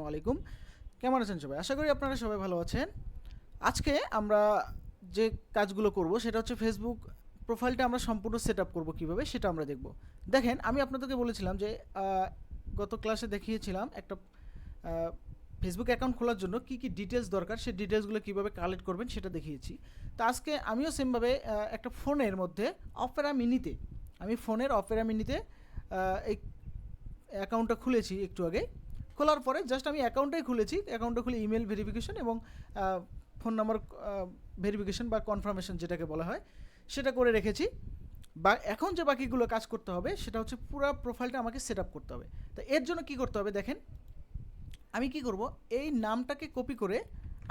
আসসালামু আলাইকুম। কেমন আছেন সবাই? আশা করি আপনারা সবাই ভালো আছেন। আজকে আমরা যে কাজগুলো করব সেটা হচ্ছে ফেসবুক প্রোফাইলটা আমরা সম্পূর্ণ সেটআপ করব কিভাবে সেটা আমরা দেখব। দেখেন আমি আপনাদেরকে বলেছিলাম যে গত ক্লাসে দেখিয়েছিলাম একটা আ ফেসবুক অ্যাকাউন্ট খোলার জন্য কি ডিটেইলস দরকার সেই ডিটেইলসগুলো কিভাবে কালেক্ট করবেন সেটা দেখিয়েছি। তো আজকে আমিও সেমভাবে একটা ফোনের মধ্যে অপেরা মিনিতে আমি ফোনের অপেরা মিনিতে এই অ্যাকাউন্টটা খুলেছি একটু আগে। খোলার পরে জাস্ট আমি অ্যাকাউন্টটাই খুলেছি। অ্যাকাউন্টটা খুলে ইমেল ভেরিফিকেশন এবং ফোন নাম্বার ভেরিফিকেশন বা কনফার্মেশন যেটাকে বলা হয় সেটা করে রেখেছি। বা এখন যে বাকিগুলো কাজ করতে হবে সেটা হচ্ছে পুরো প্রোফাইলটা আমাকে সেট আপ করতে হবে। তো এর জন্য কি করতে হবে দেখেন, আমি কি করব, এই নামটাকে কপি করে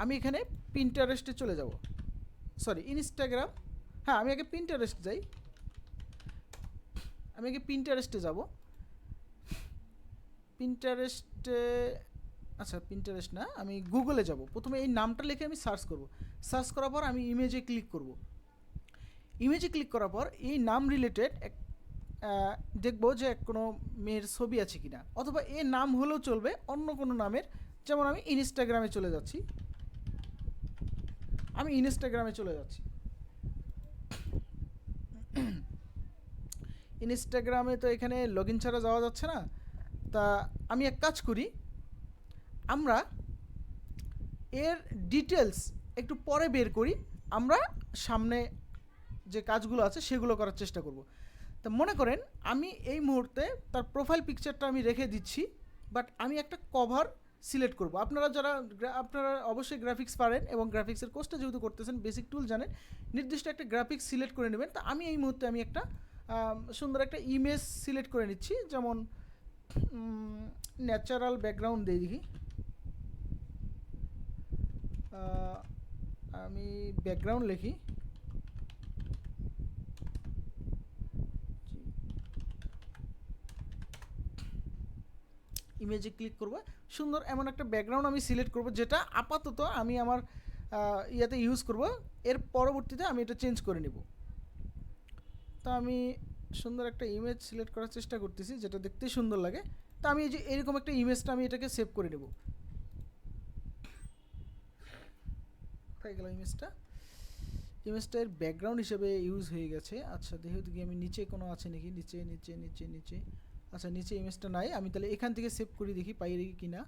আমি এখানে পিন্টারেস্টে চলে যাব, সরি ইনস্টাগ্রাম, হ্যাঁ আমি আগে পিন্টারেস্ট যাই, আমি আগে পিন্টারেস্টে যাব। পিন্টারেস্টে, আচ্ছা পিন্টারেস্ট না, আমি গুগলে যাব। প্রথমে এই নামটা লিখে আমি সার্চ করব। সার্চ করার পর আমি ইমেজে ক্লিক করব। ইমেজে ক্লিক করার পর এই নাম রিলেটেড দেখব যে কোনো মেয়ের ছবি আছে কিনা, অথবা এর নাম হলেও চলবে অন্য কোনো নামের। যেমন আমি ইনস্টাগ্রামে চলে যাচ্ছি, আমি ইনস্টাগ্রামে চলে যাচ্ছি। ইনস্টাগ্রামে তো এখানে লগ ইন ছাড়া যাওয়া যাচ্ছে না। তা আমি এক কাজ করি, আমরা এর ডিটেলস একটু পরে বের করি, আমরা সামনে যে কাজগুলো আছে সেগুলো করার চেষ্টা করব। তা মনে করেন আমি এই মুহূর্তে তার প্রোফাইল পিকচারটা আমি রেখে দিচ্ছি, বাট আমি একটা কভার সিলেক্ট করব। আপনারা অবশ্যই গ্রাফিক্স পারেন এবং গ্রাফিক্সের কোর্সটা যেহেতু করতেছেন বেসিক টুল জানেন, নির্দিষ্ট একটা গ্রাফিক্স সিলেক্ট করে নেবেন। তা আমি এই মুহূর্তে আমি একটা সুন্দর একটা ইমেজ সিলেক্ট করে নিচ্ছি, যেমন ন্যাচারাল ব্যাকগ্রাউন্ড দিয়ে দেখি, আমি ব্যাকগ্রাউন্ড লিখি, ইমেজে ক্লিক করব। সুন্দর এমন একটা ব্যাকগ্রাউন্ড আমি সিলেক্ট করব যেটা আপাতত আমি আমার ইয়াতে ইউজ করব। এর পরবর্তীতে আমি এটা চেঞ্জ করে নেব। তো আমি সুন্দর একটা ইমেজ সিলেক্ট করার চেষ্টা করতেছি যেটা দেখতে সুন্দর লাগে। তো আমি এই যে এরকম একটা ইমেজটা আমি এটাকে সেভ করে নেব। কোথায় গেল ইমেজটা? ইমেজটা এর ব্যাকগ্রাউন্ড হিসেবে ইউজ হয়ে গেছে। আচ্ছা দেখি আমি নিচে কোনো আছে নাকি, নিচে নিচে নিচে নিচে, আচ্ছা নিচে ইমেজটা নাই। আমি তাহলে এখান থেকে সেভ করে দেখি পাই কি না।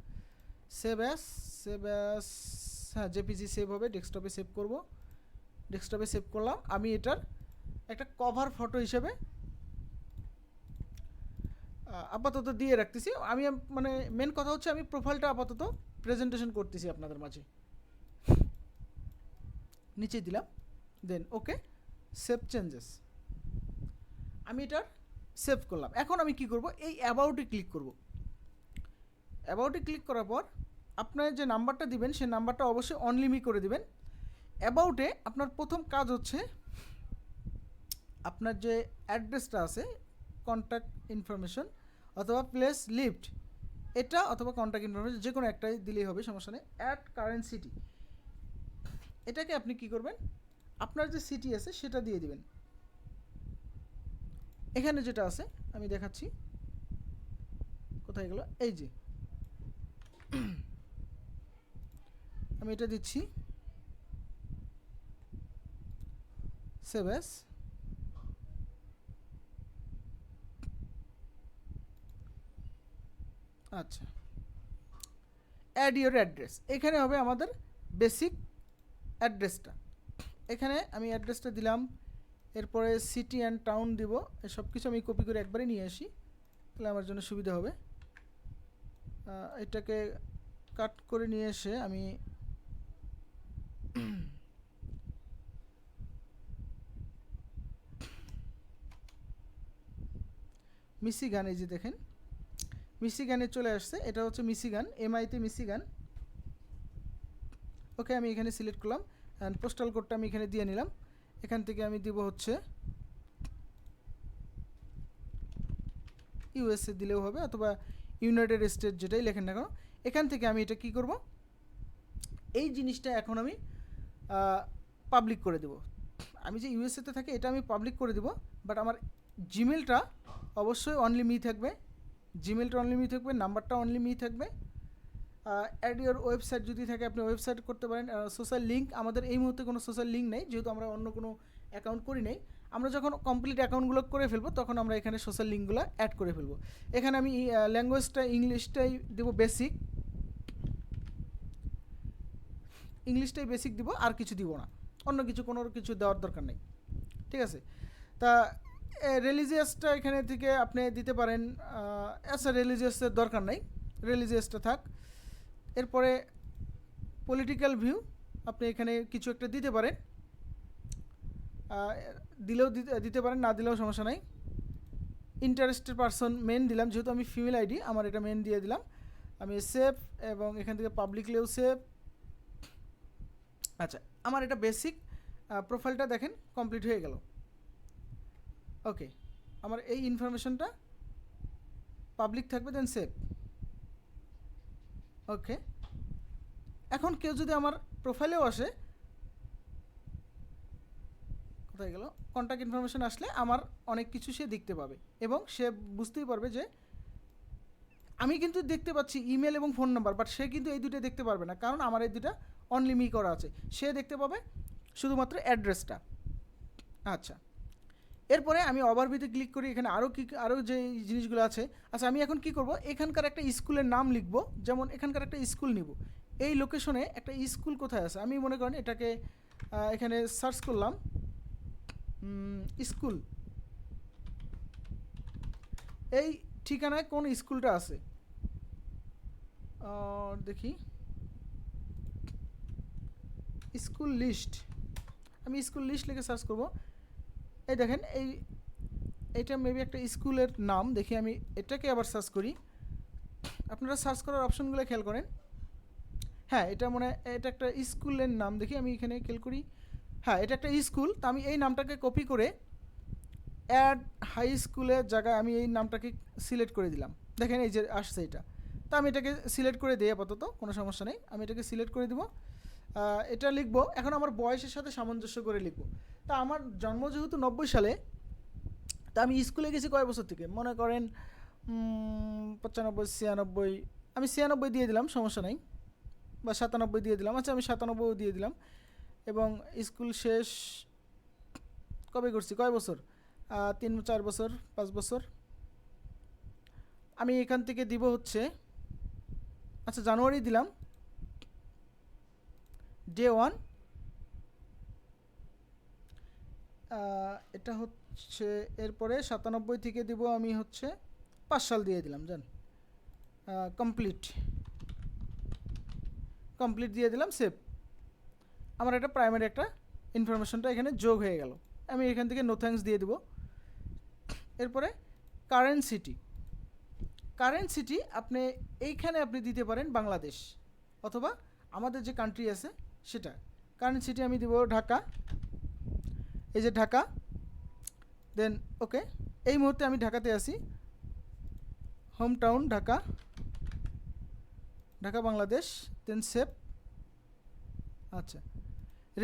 সেভ অ্যাস, সেভ অ্যাস, হ্যাঁ জেপিজি সেভ হবে, ডেস্কটপে সেভ করব। ডেস্কটপে সেভ করলাম। আমি এটার একটা কভার ফটো হিসেবে আপাতত দিয়ে রাখতেছি। আমি মানে মেন কথা হচ্ছে আমি প্রোফাইলটা আপাতত প্রেজেন্টেশন করতেছি আপনাদের মাঝে। নিচে দিলাম, দেন ওকে, সেভ চেঞ্জেস, আমি এটার সেভ করলাম। এখন আমি কি করব, এই অ্যাবাউটে ক্লিক করব। অ্যাবাউটে ক্লিক করার পর আপনার যে নাম্বারটা দিবেন সেই নাম্বারটা অবশ্যই অনলিমি করে দিবেন। অ্যাবাউটে আপনার প্রথম কাজ হচ্ছে আপনার যে অ্যাড্রেসটা আছে, কন্ট্যাক্ট ইনফরমেশন অথবা প্লেস লিভড, এটা অথবা কন্ট্যাক্ট ইনফরমেশন যে কোনো একটাই দিলেই হবে, সমস্যা নেই। অ্যাট কারেন্ট সিটি, এটাকে আপনি কি করবেন, আপনার যে সিটি আছে সেটা দিয়ে দিবেন। এখানে যেটা আছে আমি দেখাচ্ছি, কোথায় গেল, এই যে আমি এটা দিচ্ছি, সেভ অ্যাস। আচ্ছা, অ্যাড ইউর অ্যাড্রেস, এখানে হবে আমাদের বেসিক অ্যাড্রেসটা। এখানে আমি অ্যাড্রেসটা দিলাম, এরপরে সিটি অ্যান্ড টাউন দিব। সব কিছু আমি কপি করে একবারে নিয়ে আসি, তাহলে আমার জন্য সুবিধা হবে। এটাকে কাট করে নিয়ে এসে আমি মিশিগান, এই যে দেখেন মিশিগানে চলে আসছে, এটা হচ্ছে মিশিগান, এমআইতে মিশিগান। ওকে আমি এখানে সিলেক্ট করলাম অ্যান্ড পোস্টাল কোডটা আমি এখানে দিয়ে নিলাম। এখান থেকে আমি দিব হচ্ছে ইউএসএ দিলেও হবে, অথবা ইউনাইটেড স্টেট, যেটাই লেখেন না কেন। এখান থেকে আমি এটা কি করব, এই জিনিসটা এখন আমি পাবলিক করে দেব। আমি যে ইউএসএতে থাকি এটা আমি পাবলিক করে দেব, বাট আমার জিমেলটা অবশ্যই অনলি মি থাকবে, জিমেলটা অনলি মি থাকবে, নাম্বারটা অনলি মি থাকবে, অ্যাড ইওর ওয়েবসাইট যদি থাকে আপনি ওয়েবসাইট করতে পারেন। সোশ্যাল লিঙ্ক, আমাদের এই মুহূর্তে কোনো সোশ্যাল লিঙ্ক নেই, যেহেতু আমরা অন্য কোনো অ্যাকাউন্ট করি নেই। আমরা যখন কমপ্লিট অ্যাকাউন্টগুলো করে ফেলবো তখন আমরা এখানে সোশ্যাল লিঙ্কগুলো অ্যাড করে ফেলবো। এখানে আমি ল্যাঙ্গুয়েজটা ইংলিশটাই দেবো বেসিক, ইংলিশটাই বেসিক দিব, আর কিছু দিব না, অন্য কিছু কোনো কিছু দেওয়ার দরকার নেই। ঠিক আছে, তা রিলিজিয়াসটা এখানে থেকে আপনি দিতে পারেন। আচ্ছা, রিলিজিয়াসের দরকার নেই, রিলিজিয়াসটা থাক। এরপরে পলিটিক্যাল ভিউ আপনি এখানে কিছু একটা দিতে পারেন, দিলেও দিতে পারেন, না দিলেও সমস্যা নাই। ইন্টারেস্টেড পারসন মেন দিলাম, যেহেতু আমি ফিমেল আইডি আমার এটা মেন দিয়ে দিলাম। আমি সেভ, এবং এখান থেকে পাবলিকলিও সেভ। আচ্ছা, আমার এটা বেসিক প্রোফাইলটা দেখেন কমপ্লিট হয়ে গেল। ওকে, আমার এই ইনফরমেশনটা পাবলিক থাকবে, দেন সেভ। ওকে, এখন কেউ যদি আমার প্রোফাইলেও আসে, কোথায় গেল, কন্ট্যাক্ট ইনফরমেশন আসলে আমার অনেক কিছু সে দেখতে পাবে, এবং সে বুঝতেই পারবে যে আমি কিন্তু দেখতে পাচ্ছি ইমেল এবং ফোন নাম্বার, বাট সে কিন্তু এই দুটো দেখতে পারবে না, কারণ আমার এই দুটো অনলি মি করা আছে। সে দেখতে পাবে শুধুমাত্র অ্যাড্রেসটা। আচ্ছা, এরপরে আমি ওভারভিউতে ক্লিক করি, এখানে আরও যে জিনিসগুলো আছে। আচ্ছা, আমি এখন কি করব, এখানকার একটা স্কুলের নাম লিখব, যেমন এখানকার একটা স্কুল নিব। এই লোকেশনে একটা স্কুল কোথায় আছে, আমি মনে করেন এটাকে এখানে সার্চ করলাম স্কুল, এই ঠিকানায় কোন স্কুলটা আছে দেখি, স্কুল লিস্ট। আমি স্কুল লিস্ট লিখে সার্চ করব। এই দেখেন, এইটা মেবি একটা স্কুলের নাম, দেখি আমি এটাকে আবার সার্চ করি। আপনারা সার্চ করার অপশনগুলো খেয়াল করেন। হ্যাঁ, এটা মনে হয় এটা একটা স্কুলের নাম, দেখি আমি এখানে খেয়াল করি। হ্যাঁ, এটা একটা স্কুল, তো আমি এই নামটাকে কপি করে অ্যাড হাই স্কুলের জায়গায় আমি এই নামটাকে সিলেক্ট করে দিলাম। দেখেন এই যে আসছে এটা, তো আমি এটাকে সিলেক্ট করে দিই আপাতত, কোনো সমস্যা নেই। আমি এটাকে সিলেক্ট করে দিব, এটা লিখবো। এখন আমার বয়সের সাথে সামঞ্জস্য করে লিখবো। তা আমার জন্ম যেহেতু 90 সালে, তা আমি স্কুলে গেছি কয় বছর থেকে, মনে করেন 95, 96, আমি 96 দিয়ে দিলাম, সমস্যা নাই, বা 97 দিয়ে দিলাম। আচ্ছা, আমি 97 দিয়ে দিলাম। এবং স্কুল শেষ কবে করছি, কয় বছর, 3, 4 বছর, 5 বছর। আমি এখান থেকে দিব হচ্ছে, আচ্ছা জানুয়ারি দিলাম, ডে 1। এটা হচ্ছে, এরপরে 97 থেকে দিব আমি হচ্ছে 5 সাল দিয়ে দিলাম, জান। কমপ্লিট দিয়ে দিলাম, সেভ। আমার এটা প্রাইমারি একটা ইনফরমেশনটা এখানে যোগ হয়ে গেল। আমি এখান থেকে নো থ্যাঙ্কস দিয়ে দেব। এরপরে কারেন্ট সিটি আপনি এইখানে আপনি দিতে পারেন বাংলাদেশ, অথবা আমাদের যে কান্ট্রি আছে সেটা। কারেন্ট সিটি আমি দিব ঢাকা, এই যে ঢাকা, দেন ওকে। এই মুহূর্তে আমি ঢাকাতে আছি, হোম টাউন ঢাকা, বাংলাদেশ, দেন সেভ। আচ্ছা,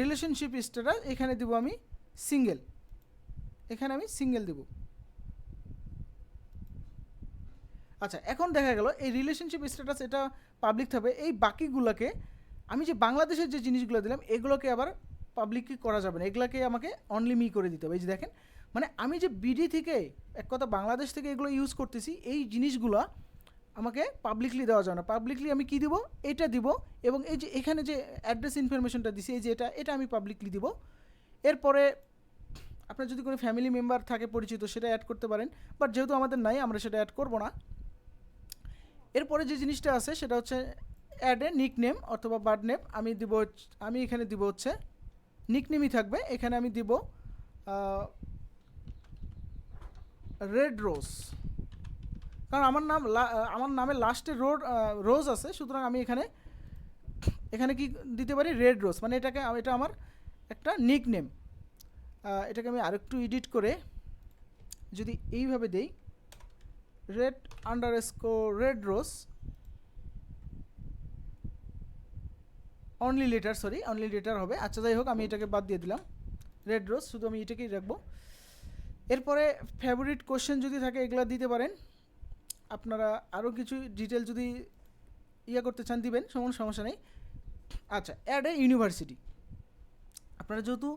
রিলেশনশিপ স্ট্যাটাস এখানে দিব আমি সিঙ্গেল, এখানে আমি সিঙ্গেল দেব। আচ্ছা, এখন দেখা গেল এই রিলেশনশিপ স্ট্যাটাস এটা পাবলিক থাকবে। এই বাকিগুলোকে আমি যে বাংলাদেশের যে জিনিসগুলো দিলাম এগুলোকে আবার পাবলিক করা যাবে না, এগুলোকে আমাকে অনলি মি করে দিতে হবে। এই যে দেখেন, মানে আমি যে বিডি থেকে, এক কথা বাংলাদেশ থেকে এগুলো ইউজ করতেছি, এই জিনিসগুলো আমাকে পাবলিকলি দেওয়া যাবে না। পাবলিকলি আমি কি দিব, এটা দিব, এবং এই যে এখানে যে অ্যাড্রেস ইনফরমেশনটা দিছি, এই যে এটা আমি পাবলিকলি দিব। এরপরে আপনার যদি কোনো ফ্যামিলি মেম্বার থাকে পরিচিত, সেটা অ্যাড করতে পারেন, বাট যেহেতু আমাদের নাই আমরা সেটা অ্যাড করব না। এরপরে যে জিনিসটা আছে সেটা হচ্ছে অ্যাড এ নিক নেম অথবা বার্ড নেম। আমি এখানে দিব হচ্ছে নিক নেমই থাকবে, এখানে আমি দিব রেড রোজ, কারণ আমার নামে লাস্টে রোজ আছে, সুতরাং আমি এখানে কি দিতে পারি, রেড রোজ, মানে এটা আমার একটা নিক নেম। এটাকে আমি আরেকটু এডিট করে যদি এইভাবে দেই, রেড রোজ অনলি লেটার হবে। আচ্ছা, যাই হোক, আমি এটাকে বাদ দিয়ে দিলাম, রেড রোজ, শুধু আমি এটাকেই রাখবো। এরপরে ফেভারিট কোশ্চেন যদি থাকে এগুলো দিতে পারেন। আপনারা আরও কিছু ডিটেল যদি ইয়ে করতে চান দিবেন, সমস্যা নেই। আচ্ছা, অ্যাড এ ইউনিভার্সিটি, আপনারা যেহেতু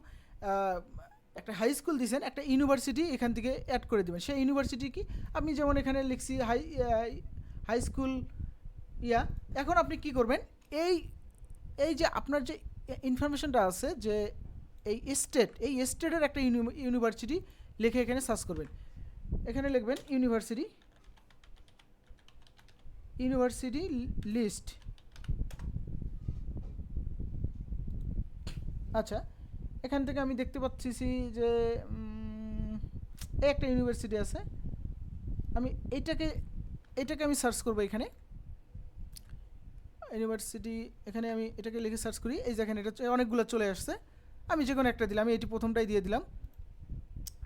একটা হাই স্কুল দিয়েছেন, একটা ইউনিভার্সিটি এখান থেকে অ্যাড করে দেবেন। সেই ইউনিভার্সিটি কি, আপনি যেমন এখানে লিখছি হাই স্কুল ইয়া। এখন আপনি কি করবেন, এই এই যে আপনার যে ইনফরমেশনটা আছে যে এই স্টেটের একটা ইউনিভার্সিটি লিখে এখানে সার্চ করবেন। এখানে লিখবেন ইউনিভার্সিটি লিস্ট। আচ্ছা, এখান থেকে আমি দেখতে পাচ্ছি যে একটা ইউনিভার্সিটি আছে, আমি এটাকে আমি সার্চ করবো। এখানে ইউনিভার্সিটি, এখানে আমি এটাকে লিখে সার্চ করি, এই দেখেন এটা অনেকগুলো চলে আসছে। আমি যে কোনো একটা দিলাম, আমি এটি প্রথমটাই দিয়ে দিলাম।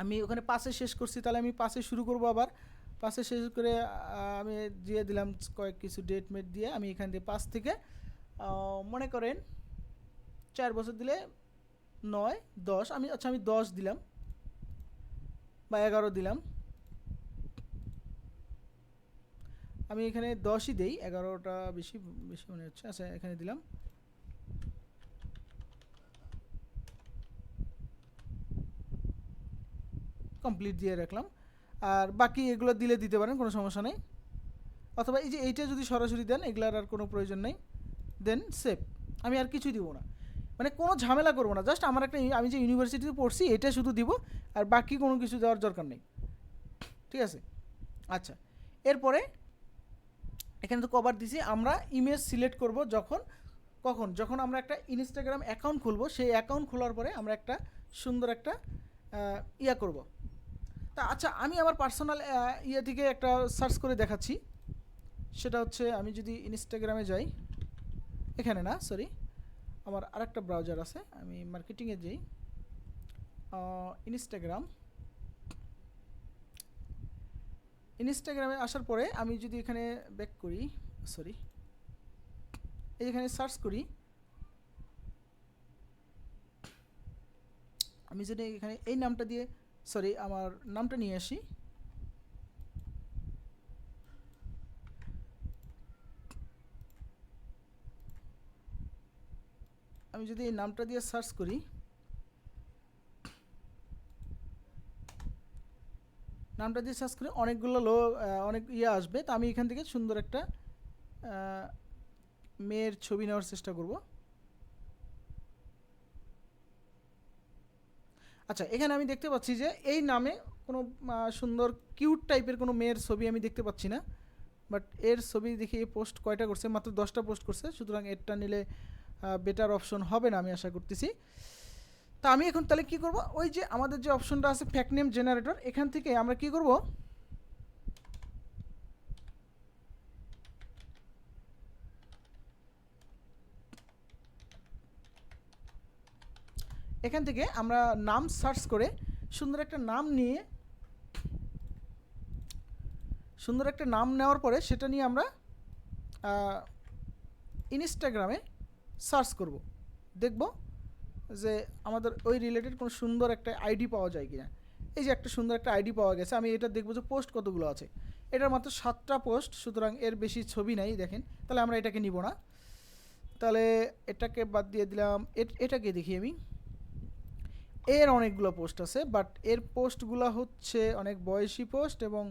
আমি ওখানে পাশে শেষ করছি, তাহলে আমি পাশে শুরু করব। আবার পাশে শেষ করে আমি দিয়ে দিলাম কয়েক কিছু ডেট মেট দিয়ে। আমি এখান থেকে 5 থেকে মনে করেন 4 বছর দিলে 9, 10, আমি 10 দিলাম বা 11 দিলাম। আমি এখানে 10ই দেই, 11টা বেশি মনে হচ্ছে। আচ্ছা, এখানে দিলাম। কমপ্লিট দিয়ে রাখলাম। আর বাকি এগুলো দিতে পারেন, কোনো সমস্যা নেই। অথবা এই যে এইটা যদি সরাসরি দেন, এগুলার আর কোনো প্রয়োজন নেই। দেন সেভ। আমি আর কিছুই দিব না, মানে কোনো ঝামেলা করবো না। জাস্ট আমার আমি যে ইউনিভার্সিটিতে পড়ছি এটা শুধু দিব, আর বাকি কোনো কিছু দেওয়ার দরকার নেই। ঠিক আছে? আচ্ছা, এরপরে এখানে তো কভার দিছি। আমরা ইমেজ সিলেক্ট করব যখন আমরা একটা ইনস্টাগ্রাম অ্যাকাউন্ট খুলবো। সেই অ্যাকাউন্ট খোলার পরে আমরা একটা সুন্দর একটা ইয়া করব। তা আচ্ছা, আমি আমার পার্সোনাল ইয়ে থেকে একটা সার্চ করে দেখাচ্ছি। সেটা হচ্ছে, আমি যদি ইনস্টাগ্রামে যাই, এখানে না, সরি, আমার আরেকটা ব্রাউজার আছে, আমি মার্কেটিংয়ে যাই। ইনস্টাগ্রামে আসার পরে আমি যদি এখানে ব্যাক করি, সরি, এখানে সার্চ করি, আমি যদি এখানে এই নামটা দিয়ে, সরি, আমার নামটা নিয়ে আসি। আমি যদি এই নামটা দিয়ে সার্চ করি, অনেকগুলো অনেক ইয়ে আসবে। তো আমি এখান থেকে সুন্দর একটা মেয়ের ছবি নেওয়ার চেষ্টা করব। আচ্ছা, এখানে আমি দেখতে পাচ্ছি যে এই নামে কোনো সুন্দর কিউট টাইপের কোনো মেয়ের ছবি আমি দেখতে পাচ্ছি না। বাট এর ছবি দেখি পোস্ট কয়টা করছে, মাত্র 10টা পোস্ট করছে। সুতরাং এরটা নিলে বেটার অপশন হবে না, আমি আশা করতেছি। তা আমি এখন তাহলে কি করব, ওই যে আমাদের যে অপশনটা আছে ফ্যাক্ট নেম জেনারেটর, এখান থেকে আমরা কি করব, এখান থেকে আমরা নাম সার্চ করে সুন্দর একটা নাম নেওয়ার পরে সেটা নিয়ে আমরা ইনস্টাগ্রামে সার্চ করব। দেখব যে আমাদের ওই রিলেটেড কোনো সুন্দর একটা আইডি পাওয়া যায় কিনা। এই যে একটা সুন্দর একটা আইডি পাওয়া গেছে। আমি এটা দেখব যে পোস্ট কতগুলো আছে। এটার মাত্র 7টা পোস্ট, সুতরাং এর বেশি ছবি নাই। দেখেন, তাহলে আমরা এটাকে নিব না, তাহলে এটাকে বাদ দিয়ে দিলাম। এটাকে দেখি আমি, এর অনেকগুলো পোস্ট আছে, বাট এর পোস্টগুলো হচ্ছে অনেক বয়সী পোস্ট এবং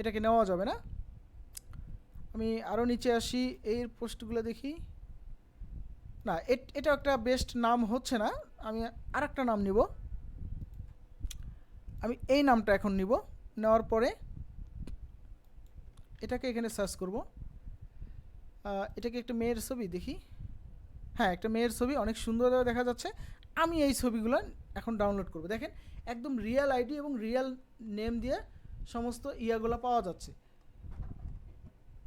এটাকে নেওয়া যাবে না। আমি আরও নিচে আসি, এর পোস্টগুলো দেখি। না, এটা একটা বেস্ট নাম হচ্ছে না, আমি আর একটা নাম নিব। আমি এই নামটা এখন নিব। নেওয়ার পরে এটাকে এখানে সার্চ করব। এটাকে একটা মেয়ের ছবি দেখি। হ্যাঁ, একটা মেয়ের ছবি অনেক সুন্দরভাবে দেখা যাচ্ছে। আমি এই ছবিগুলো এখন ডাউনলোড করব। দেখেন, একদম রিয়েল আইডি এবং রিয়েল নেম দিয়ে সমস্ত ইয়াগুলো পাওয়া যাচ্ছে।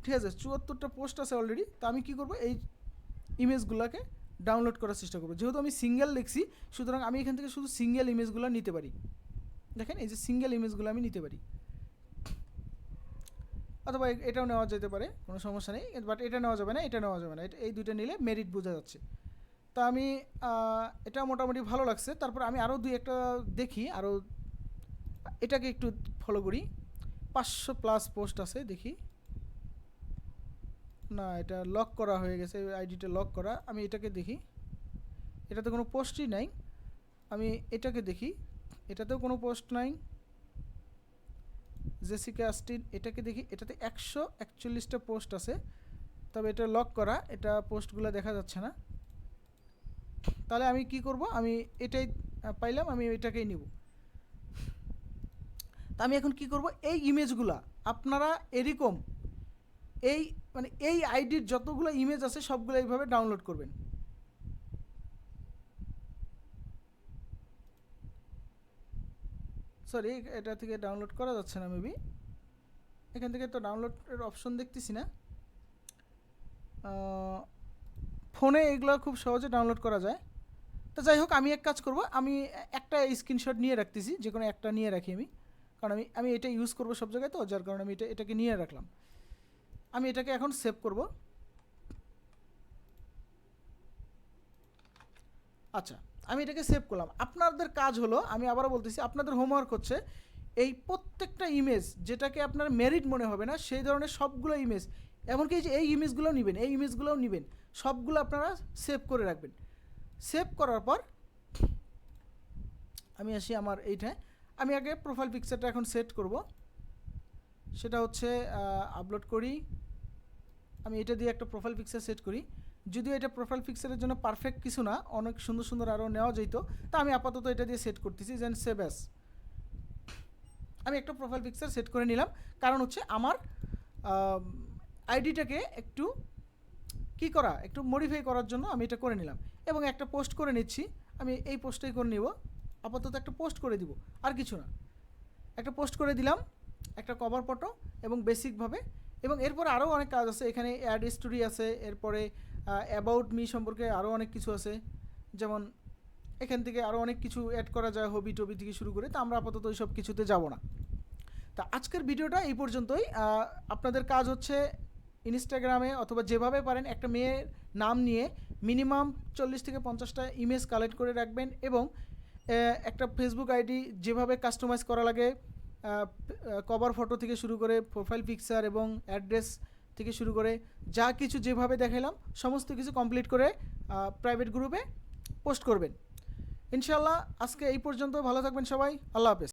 ঠিক আছে, 74টা পোস্ট আছে অলরেডি। তো আমি কি করব, এই ইমেজগুলোকে ডাউনলোড করার চেষ্টা করব। যেহেতু আমি সিঙ্গেল লিখছি, সুতরাং আমি এখান থেকে শুধু সিঙ্গেল ইমেজগুলো নিতে পারি। দেখেন, এই যে সিঙ্গেল ইমেজগুলো আমি নিতে পারি, অথবা এটাও নেওয়া যেতে পারে, কোনো সমস্যা নেই। বাট এটা নেওয়া যাবে না, এটা নেওয়া যাবে না। এই দুইটা নিলে মেরিট বোঝা যাচ্ছে। তা আমি এটা মোটামুটি ভালো লাগছে। তারপর আমি আরও একটা দেখি, আরও এটাকে একটু ফলো করি। 500+ পোস্ট আছে, দেখি। না, এটা লক করা হয়ে গেছে, আইডিটা লক করা। আমি এটাকে দেখি, এটাতে কোনো পোস্টই নাই। আমি এটাকে দেখি, এটাতেও কোনো পোস্ট নাই। জেসিকা আস্টিন, এটাকে দেখি, এটাতে 141টা পোস্ট আছে, তবে এটা লক করা, এটা পোস্টগুলো দেখা যাচ্ছে না। তাহলে আমি কি করব, আমি এটাই পাইলাম, আমি এটাকেই নিব। তা আমি এখন কি করব, এই ইমেজগুলা আপনারা এরকম এই মানে এই আইডির যতগুলো ইমেজ আছে সবগুলো এইভাবে ডাউনলোড করবেন। সরি, এটা থেকে ডাউনলোড করা যাচ্ছে না মেবি, এখান থেকে তো ডাউনলোডের অপশন দেখতেছি না। ফোনে এগুলো খুব সহজে ডাউনলোড করা যায়। তো যাই হোক, আমি এক কাজ করব, আমি একটা স্ক্রিনশট নিয়ে রাখতেছি, যে কোনো একটা নিয়ে রাখি আমি, কারণ আমি এটা ইউজ করব সব জায়গায়, তো যার কারণে আমি এটাকে নিয়ে রাখলাম। আমি এটাকে এখন সেভ করব। আচ্ছা, আমি এটাকে সেভ করলাম। আপনাদের কাজ হলো, আমি আবারও বলতেছি, আপনাদের হোমওয়ার্ক হচ্ছে এই প্রত্যেকটা ইমেজ যেটাকে আপনার মেরিট মনে হবে না সেই ধরনের সবগুলো ইমেজ, এমনকি যে এই ইমেজগুলোও নেবেন, এই ইমেজগুলোও নেবেন, সবগুলো আপনারা সেভ করে রাখবেন। সেভ করার পর আমি আসি আমার এইটায়, আমি আগে প্রোফাইল পিকচারটা এখন সেট করব। সেটা হচ্ছে আপলোড করি, আমি এটা দিয়ে একটা প্রোফাইল পিকচার সেট করি। যদিও এটা প্রোফাইল পিকচারের জন্য পারফেক্ট কিছু না, অনেক সুন্দর সুন্দর আরও নেওয়া যেত, তা আমি আপাতত এটা দিয়ে সেট করতেছি। যেন সেভ অ্যাস, আমি একটা প্রোফাইল পিকচার সেট করে নিলাম, কারণ হচ্ছে আমার আইডিটাকে একটু কি করা, একটু মডিফাই করার জন্য আমি এটা করে নিলাম। এবং একটা পোস্ট করে নিচ্ছি, আমি এই পোস্টটাই করে নিব, আপাতত একটা পোস্ট করে দিব, আর কিছু না। একটা পোস্ট করে দিলাম, একটা কভার ফটো এবং বেসিকভাবে। এবং এরপরে আরও অনেক কাজ আছে, এখানে অ্যাড স্টোরি আছে, এরপরে অ্যাবাউট মি সম্পর্কে আরও অনেক কিছু আছে, যেমন এখান থেকে আরও অনেক কিছু অ্যাড করা যায়, হবি টবি থেকে শুরু করে। তো আমরা আপাতত ওই সব কিছুতে যাব না। তা আজকের ভিডিওটা এই পর্যন্তই। আপনাদের কাজ হচ্ছে ইনস্টাগ্রামে অথবা যেভাবে পারেন একটা মেয়ের নাম নিয়ে মিনিমাম 40 থেকে 50টা ইমেজ কালেক্ট করে রাখবেন, এবং একটা ফেসবুক আইডি যেভাবে কাস্টমাইজ করা লাগে, কভার ফটো থেকে শুরু করে প্রোফাইল পিকচার এবং অ্যাড্রেস থেকে শুরু করে যা কিছু যেভাবে দেখালাম সমস্ত কিছু কমপ্লিট করে প্রাইভেট গ্রুপে পোস্ট করবেন। ইনশাল্লাহ আজকে এই পর্যন্ত, ভালো থাকবেন সবাই, আল্লাহ হাফেজ।